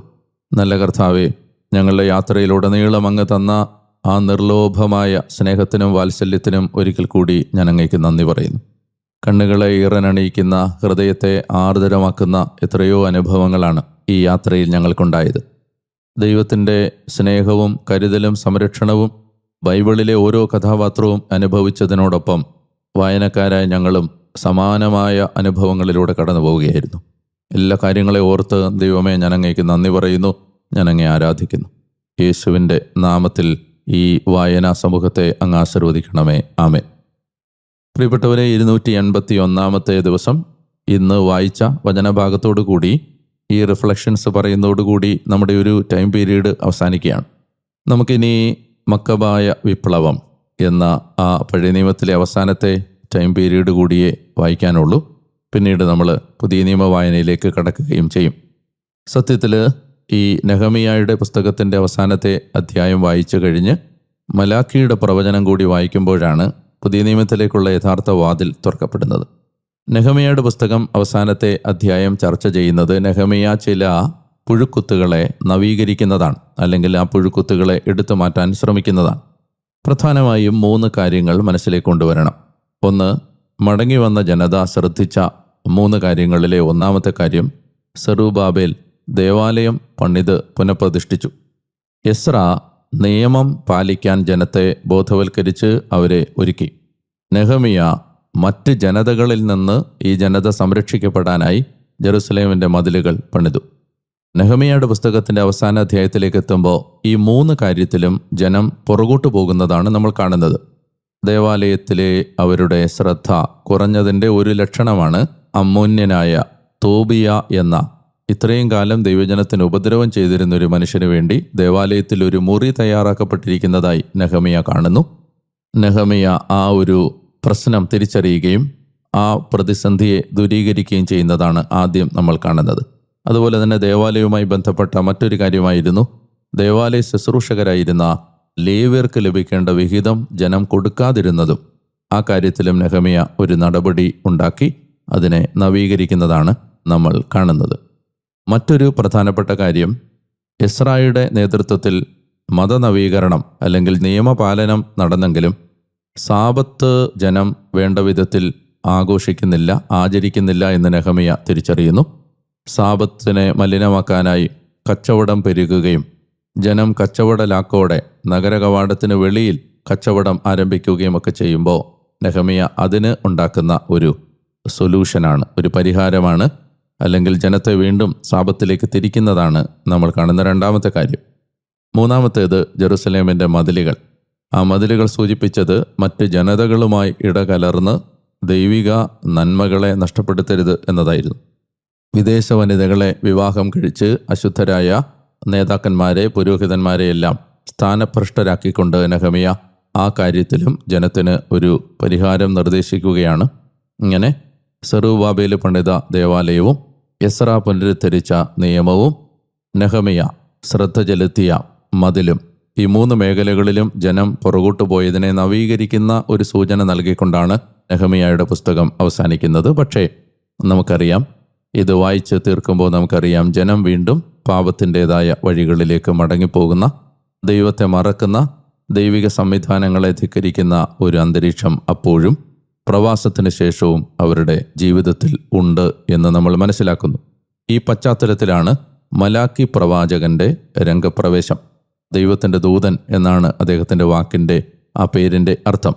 നല്ല കർത്താവേ, ഞങ്ങളുടെ യാത്രയിലുടനീളം അങ്ങ് തന്ന ആ നിർലോഭമായ സ്നേഹത്തിനും വാത്സല്യത്തിനും ഒരിക്കൽ കൂടി ഞാൻ അങ്ങേക്ക് നന്ദി പറയുന്നു. കണ്ണുകളെ ഈറനണിയിക്കുന്ന, ഹൃദയത്തെ ആർദ്രമാക്കുന്ന എത്രയോ അനുഭവങ്ങളാണ് ഈ യാത്രയിൽ ഞങ്ങൾക്കുണ്ടായത്. ദൈവത്തിൻ്റെ സ്നേഹവും കരുതലും സംരക്ഷണവും ബൈബിളിലെ ഓരോ കഥാപാത്രവും അനുഭവിച്ചതിനോടൊപ്പം വായനക്കാരായ ഞങ്ങളും സമാനമായ അനുഭവങ്ങളിലൂടെ കടന്നു പോവുകയായിരുന്നു. എല്ലാ കാര്യങ്ങളെ ഓർത്ത് ദൈവമേ, ഞാൻ അങ്ങേക്ക് നന്ദി പറയുന്നു, ഞാൻ അങ്ങേ ആരാധിക്കുന്നു. യേശുവിൻ്റെ നാമത്തിൽ ഈ വായനാ സമൂഹത്തെ അങ്ങ് ആശീർവദിക്കണമേ. ആമേൻ. പ്രിയപ്പെട്ടവരെ, 281 ദിവസം ഇന്ന് വായിച്ച വചനഭാഗത്തോടു കൂടി ഈ റിഫ്ലക്ഷൻസ് പറയുന്നതോടുകൂടി നമ്മുടെ ഒരു ടൈം പീരീഡ് അവസാനിക്കുകയാണ്. നമുക്കിനി മക്കബായ വിപ്ലവം എന്ന ആ പഴയ നിയമത്തിലെ അവസാനത്തെ ടൈം പീരീഡ് കൂടിയേ വായിക്കാനുള്ളൂ. പിന്നീട് നമ്മൾ പുതിയ നിയമ വായനയിലേക്ക് കടക്കുകയും ചെയ്യും. സത്യത്തിൽ ഈ നെഹമിയായുടെ പുസ്തകത്തിൻ്റെ അവസാനത്തെ അധ്യായം വായിച്ചു കഴിഞ്ഞ് മലാക്കിയുടെ പ്രവചനം കൂടി വായിക്കുമ്പോഴാണ് പുതിയ നിയമത്തിലേക്കുള്ള യഥാർത്ഥ വാതിൽ തുറക്കപ്പെടുന്നത്. നെഹമിയയുടെ പുസ്തകം അവസാനത്തെ അധ്യായം ചർച്ച ചെയ്യുന്നത് നെഹമിയ ചില പുഴുക്കുത്തുകളെ നവീകരിക്കുന്നതാണ്, അല്ലെങ്കിൽ ആ പുഴുക്കുത്തുകളെ എടുത്തു മാറ്റാൻ ശ്രമിക്കുന്നതാണ്. പ്രധാനമായും 3 കാര്യങ്ങൾ മനസ്സിലേക്ക് കൊണ്ടുവരണം. ഒന്ന്, മടങ്ങി വന്ന ജനത ശ്രദ്ധിച്ച 3 കാര്യങ്ങളിലെ ഒന്നാമത്തെ കാര്യം, സെറുബാബേൽ ദേവാലയം പണിത് പുനഃപ്രതിഷ്ഠിച്ചു. എസ്രാ നിയമം പാലിക്കാൻ ജനത്തെ ബോധവൽക്കരിച്ച് അവരെ ഒരുക്കി. നെഹമിയ മറ്റ് ജനതകളിൽ നിന്ന് ഈ ജനത സംരക്ഷിക്കപ്പെടാനായി ജെറുസലേമിൻ്റെ മതിലുകൾ പണിതു. നെഹമിയയുടെ പുസ്തകത്തിൻ്റെ അവസാന അധ്യായത്തിലേക്ക് എത്തുമ്പോൾ ഈ 3 കാര്യത്തിലും ജനം പുറകോട്ട് പോകുന്നതാണ് നമ്മൾ കാണുന്നത്. ദേവാലയത്തിലെ അവരുടെ ശ്രദ്ധ കുറഞ്ഞതിൻ്റെ ഒരു ലക്ഷണമാണ് അമ്മോന്യനായ തോബിയ എന്ന ഇത്രയും കാലം ദൈവജനത്തിന് ഉപദ്രവം ചെയ്തിരുന്നൊരു മനുഷ്യന് വേണ്ടി ദേവാലയത്തിൽ ഒരു മുറി തയ്യാറാക്കപ്പെട്ടിരിക്കുന്നതായി നെഹമിയ കാണുന്നു. നെഹമിയ ആ ഒരു പ്രശ്നം തിരിച്ചറിയുകയും ആ പ്രതിസന്ധിയെ ദൂരീകരിക്കുകയും ചെയ്യുന്നതാണ് ആദ്യം നമ്മൾ കാണുന്നത്. അതുപോലെ തന്നെ ദേവാലയവുമായി ബന്ധപ്പെട്ട മറ്റൊരു കാര്യമായിരുന്നു, ദേവാലയ ശുശ്രൂഷകരായിരുന്ന ലേവ്യർക്ക് ലഭിക്കേണ്ട വിഹിതം ജനം കൊടുക്കാതിരുന്നതും. ആ കാര്യത്തിലും നെഹമിയ ഒരു നടപടി ഉണ്ടാക്കി അതിനെ നവീകരിക്കുന്നതാണ് നമ്മൾ കാണുന്നത്. മറ്റൊരു പ്രധാനപ്പെട്ട കാര്യം, എസ്രായുടെ നേതൃത്വത്തിൽ മതനവീകരണം അല്ലെങ്കിൽ നിയമപാലനം നടന്നെങ്കിലും സാബത്ത് ജനം വേണ്ട വിധത്തിൽ ആഘോഷിക്കുന്നില്ല, ആചരിക്കുന്നില്ല എന്ന് നെഹമിയ തിരിച്ചറിയുന്നു. സാബത്തിനെ മലിനമാക്കാനായി കച്ചവടം പെരുകുകയും ജനം കച്ചവട ലാക്കോടെ നഗരകവാടത്തിന് വെളിയിൽ കച്ചവടം ആരംഭിക്കുകയും ഒക്കെ ചെയ്യുമ്പോൾ നെഹമിയ അതിന് ഉണ്ടാക്കുന്ന ഒരു സൊല്യൂഷനാണ്, ഒരു പരിഹാരമാണ്, അല്ലെങ്കിൽ ജനത്തെ വീണ്ടും സാബത്തിലേക്ക് തിരിക്കുന്നതാണ് നമ്മൾ കാണുന്ന രണ്ടാമത്തെ കാര്യം. മൂന്നാമത്തേത് ജെറുസലേമിൻ്റെ മതിലുകൾ. ആ മതിലുകൾ സൂചിപ്പിച്ചത് മറ്റ് ജനതകളുമായി ഇടകലർന്ന് ദൈവിക നന്മകളെ നഷ്ടപ്പെടുത്തരുത് എന്നതായിരുന്നു. വിദേശ വനിതകളെ വിവാഹം കഴിച്ച് അശുദ്ധരായ നേതാക്കന്മാരെ, പുരോഹിതന്മാരെയെല്ലാം സ്ഥാനഭ്രഷ്ടരാക്കിക്കൊണ്ട് നെഹമിയ ആ കാര്യത്തിലും ജനത്തിന് ഒരു പരിഹാരം നിർദ്ദേശിക്കുകയാണ്. ഇങ്ങനെ സെറുബാബേൽ പണിത ദേവാലയവും എസ്രാ പുനരുദ്ധരിച്ച നിയമവും നെഹമിയ ശ്രദ്ധ ചെലുത്തിയ മതിലും, ഈ 3 മേഖലകളിലും ജനം പുറകോട്ട് പോയതിനെ നവീകരിക്കുന്ന ഒരു സൂചന നൽകിക്കൊണ്ടാണ് നെഹമിയയുടെ പുസ്തകം അവസാനിക്കുന്നത്. പക്ഷേ നമുക്കറിയാം, ഇത് വായിച്ച് തീർക്കുമ്പോൾ നമുക്കറിയാം, ജനം വീണ്ടും പാപത്തിൻ്റെതായ വഴികളിലേക്ക് മടങ്ങിപ്പോകുന്ന, ദൈവത്തെ മറക്കുന്ന, ദൈവിക സംവിധാനങ്ങളെ ധിക്കരിക്കുന്ന ഒരു അന്തരീക്ഷം അപ്പോഴും പ്രവാസത്തിന് ശേഷവും അവരുടെ ജീവിതത്തിൽ ഉണ്ട് എന്ന് നമ്മൾ മനസ്സിലാക്കുന്നു. ഈ പശ്ചാത്തലത്തിലാണ് മലാക്കി പ്രവാചകൻ്റെ രംഗപ്രവേശം. ദൈവത്തിൻ്റെ ദൂതൻ എന്നാണ് അദ്ദേഹത്തിൻ്റെ വാക്കിൻ്റെ ആ പേരിൻ്റെ അർത്ഥം.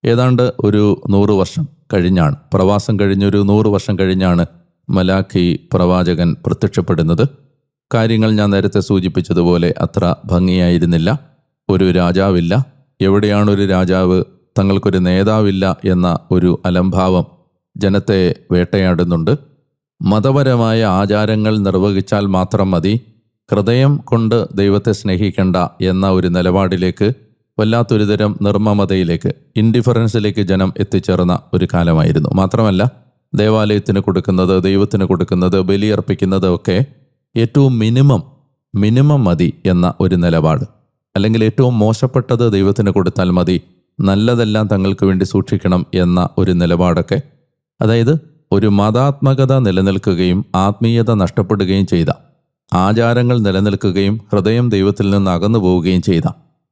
ഏതാണ്ട് ഒരു 100 വർഷം കഴിഞ്ഞാണ്, പ്രവാസം കഴിഞ്ഞൊരു 100 വർഷം കഴിഞ്ഞാണ് മലാക്കി പ്രവാചകൻ പ്രത്യക്ഷപ്പെടുന്നത്. കാര്യങ്ങൾ ഞാൻ നേരത്തെ സൂചിപ്പിച്ചതുപോലെ അത്ര ഭംഗിയായിരുന്നില്ല. ഒരു രാജാവില്ല, എവിടെയാണൊരു രാജാവ്, തങ്ങൾക്കൊരു നേതാവില്ല എന്ന ഒരു അലംഭാവം ജനത്തെ വേട്ടയാടുന്നുണ്ട്. മതപരമായ ആചാരങ്ങൾ നിർവഹിച്ചാൽ മാത്രം മതി, ഹൃദയം കൊണ്ട് ദൈവത്തെ സ്നേഹിക്കേണ്ട എന്ന ഒരു നിലപാടിലേക്ക്, വല്ലാത്തൊരുതരം നിർമ്മമതയിലേക്ക്, ഇൻഡിഫറൻസിലേക്ക് ജനം എത്തിച്ചേർന്ന ഒരു കാലമായിരുന്നു. മാത്രമല്ല, ദേവാലയത്തിന് കൊടുക്കുന്നത്, ദൈവത്തിന് കൊടുക്കുന്നത്, ബലിയർപ്പിക്കുന്നത് ഒക്കെ ഏറ്റവും മിനിമം മതി എന്ന ഒരു നിലപാട്, അല്ലെങ്കിൽ ഏറ്റവും മോശപ്പെട്ടത് ദൈവത്തിന് കൊടുത്താൽ മതി, നല്ലതെല്ലാം തങ്ങൾക്ക് വേണ്ടി സൂക്ഷിക്കണം എന്ന ഒരു നിലപാടൊക്കെ, അതായത് ഒരു മതാത്മകത നിലനിൽക്കുകയും ആത്മീയത നഷ്ടപ്പെടുകയും ചെയ്ത, ആചാരങ്ങൾ നിലനിൽക്കുകയും ഹൃദയം ദൈവത്തിൽ നിന്ന് അകന്നു പോവുകയും ചെയ്ത,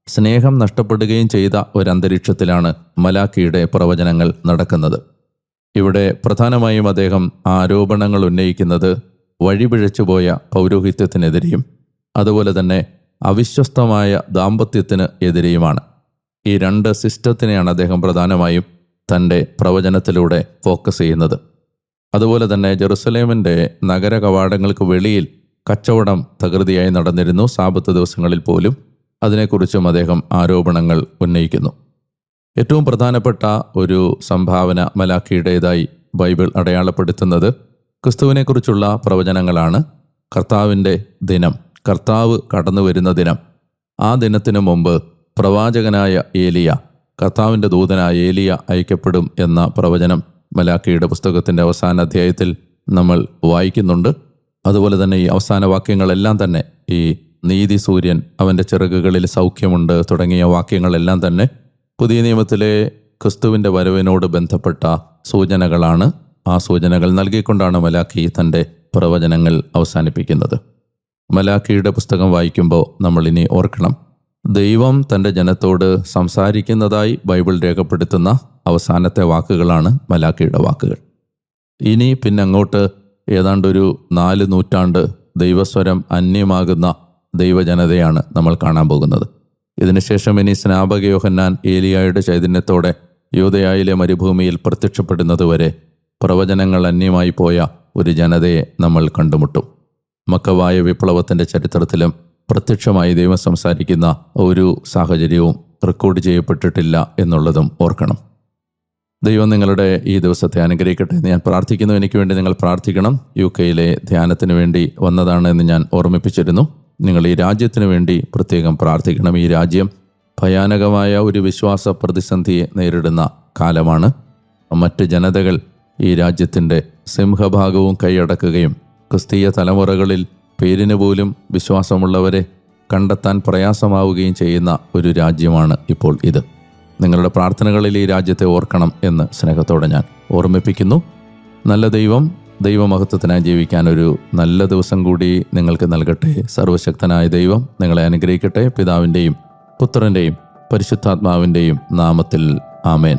സ്നേഹം നഷ്ടപ്പെടുകയും ചെയ്ത ഒരന്തരീക്ഷത്തിലാണ് മലാക്കിയുടെ പ്രവചനങ്ങൾ നടക്കുന്നത്. ഇവിടെ പ്രധാനമായും അദ്ദേഹം ആരോപണങ്ങൾ ഉന്നയിക്കുന്നത് വഴിപിഴച്ചുപോയ പൗരോഹിത്യത്തിനെതിരെയും അതുപോലെ തന്നെ അവിശ്വസ്തമായ ദാമ്പത്യത്തിന് എതിരെയുമാണ്. ഈ രണ്ട് സിസ്റ്റത്തിനെയാണ് അദ്ദേഹം പ്രധാനമായും തൻ്റെ പ്രവചനത്തിലൂടെ ഫോക്കസ് ചെയ്യുന്നത്. അതുപോലെ തന്നെ ജെറുസലേമിൻ്റെ നഗര കവാടങ്ങൾക്ക് വെളിയിൽ കച്ചവടം തകൃതിയായി നടന്നിരുന്നു. സാബത്ത് ദിവസങ്ങളിൽ പോലും അതിനെക്കുറിച്ചും അദ്ദേഹം ആരോപണങ്ങൾ ഉന്നയിക്കുന്നു. ഏറ്റവും പ്രധാനപ്പെട്ട ഒരു സംഭാവന മലാക്കിയുടേതായി ബൈബിൾ അടയാളപ്പെടുത്തുന്നത് ക്രിസ്തുവിനെക്കുറിച്ചുള്ള പ്രവചനങ്ങളാണ്. കർത്താവിൻ്റെ ദിനം, കർത്താവ് കടന്നു വരുന്ന ദിനം, ആ ദിനത്തിനു മുമ്പ് പ്രവാചകനായ ഏലിയ, കർത്താവിൻ്റെ ദൂതനായ ഏലിയ അയക്കപ്പെടും എന്ന പ്രവചനം മലാക്കിയുടെ പുസ്തകത്തിൻ്റെ അവസാന അധ്യായത്തിൽ നമ്മൾ വായിക്കുന്നുണ്ട്. അതുപോലെ തന്നെ ഈ അവസാന വാക്യങ്ങളെല്ലാം തന്നെ ഈ നീതി സൂര്യൻ, അവൻ്റെ ചിറകുകളിൽ സൗഖ്യമുണ്ട് തുടങ്ങിയ വാക്യങ്ങളെല്ലാം തന്നെ പുതിയ നിയമത്തിലെ ക്രിസ്തുവിൻ്റെ വരവിനോട് ബന്ധപ്പെട്ട സൂചനകളാണ്. ആ സൂചനകൾ നൽകിക്കൊണ്ടാണ് മലാക്കി തൻ്റെ പ്രവചനങ്ങൾ അവസാനിപ്പിക്കുന്നത്. മലാക്കിയുടെ പുസ്തകം വായിക്കുമ്പോൾ നമ്മൾ ഇനി ഓർക്കണം, ദൈവം തൻ്റെ ജനത്തോട് സംസാരിക്കുന്നതായി ബൈബിൾ രേഖപ്പെടുത്തുന്ന അവസാനത്തെ വാക്കുകളാണ് മലാക്കിയുടെ വാക്കുകൾ. ഇനി പിന്നങ്ങോട്ട് ഏതാണ്ടൊരു 4 നൂറ്റാണ്ട് ദൈവസ്വരം അന്യമാകുന്ന ദൈവജനതയാണ് നമ്മൾ കാണാൻ പോകുന്നത്. ഇതിനുശേഷം ഇനി സ്നാപക യോഹന്നാൻ ഏലിയായുടെ ചൈതന്യത്തോടെ യൂദയായിലെ മരുഭൂമിയിൽ പ്രത്യക്ഷപ്പെടുന്നതുവരെ പ്രവചനങ്ങൾ അന്യമായി പോയ ഒരു ജനതയെ നമ്മൾ കണ്ടുമുട്ടും. മക്കവായ വിപ്ലവത്തിൻ്റെ ചരിത്രത്തിലും പ്രത്യക്ഷമായി ദൈവം സംസാരിക്കുന്ന ഒരു സാഹചര്യവും റെക്കോർഡ് ചെയ്യപ്പെട്ടിട്ടില്ല എന്നുള്ളതും ഓർക്കണം. ദൈവം നിങ്ങളുടെ ഈ ദിവസത്തെ അനുഗ്രഹിക്കട്ടെ എന്ന് ഞാൻ പ്രാർത്ഥിക്കുന്നു. എനിക്ക് വേണ്ടി നിങ്ങൾ പ്രാർത്ഥിക്കണം. UK-യിലെ ധ്യാനത്തിന് വേണ്ടി വന്നതാണ് എന്ന് ഞാൻ ഓർമ്മിപ്പിച്ചിരുന്നു. നിങ്ങൾ ഈ രാജ്യത്തിന് വേണ്ടി പ്രത്യേകം പ്രാർത്ഥിക്കണം. ഈ രാജ്യം ഭയാനകമായ ഒരു വിശ്വാസ പ്രതിസന്ധിയെ നേരിടുന്ന കാലമാണ്. മറ്റ് ജനതകൾ ഈ രാജ്യത്തിൻ്റെ സിംഹഭാഗവും കൈയടക്കുകയും ക്രിസ്തീയ തലമുറകളിൽ പേരിന് പോലും വിശ്വാസമുള്ളവരെ കണ്ടെത്താൻ പ്രയാസമാവുകയും ചെയ്യുന്ന ഒരു രാജ്യമാണ് ഇപ്പോൾ ഇത്. നിങ്ങളുടെ പ്രാർത്ഥനകളിൽ ഈ രാജ്യത്തെ ഓർക്കണം എന്ന് സ്നേഹത്തോടെ ഞാൻ ഓർമ്മിപ്പിക്കുന്നു. നല്ല ദൈവം, ദൈവമഹത്വത്തിനായി ജീവിക്കാൻ ഒരു നല്ല ദിവസം കൂടി നിങ്ങൾക്ക് നൽകട്ടെ. സർവശക്തനായ ദൈവം നിങ്ങളെ അനുഗ്രഹിക്കട്ടെ. പിതാവിൻ്റെയും പുത്രൻ്റെയും പരിശുദ്ധാത്മാവിൻ്റെയും നാമത്തിൽ ആമേൻ.